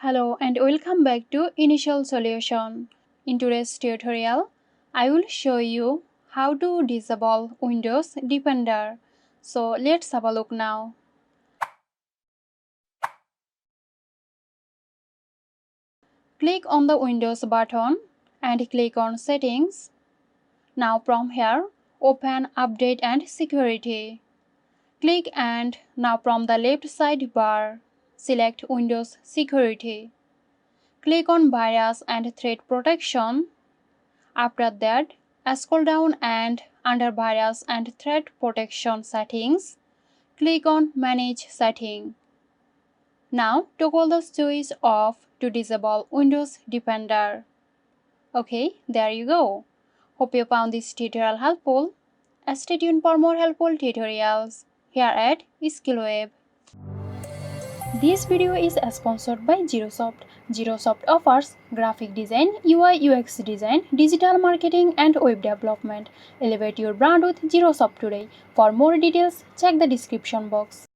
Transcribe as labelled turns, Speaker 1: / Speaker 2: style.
Speaker 1: Hello and welcome back to Initial Solution. In today's tutorial, I will show you how to disable Windows Defender. So let's have a look now. Click on the Windows button and click on Settings. Now from here, open Update and Security. Click and now from the left sidebar, select Windows Security. Click on Virus and Threat Protection. After that, scroll down and under Virus and Threat Protection Settings, click on Manage Setting. Now toggle the switch off to disable Windows Defender. Okay, there you go. Hope you found this tutorial helpful. Stay tuned for more helpful tutorials here at SkillWeb. This video is sponsored by Xirosoft. Xirosoft offers graphic design, UI UX design, digital marketing and web development. Elevate your brand with Xirosoft today. For more details, check the description box.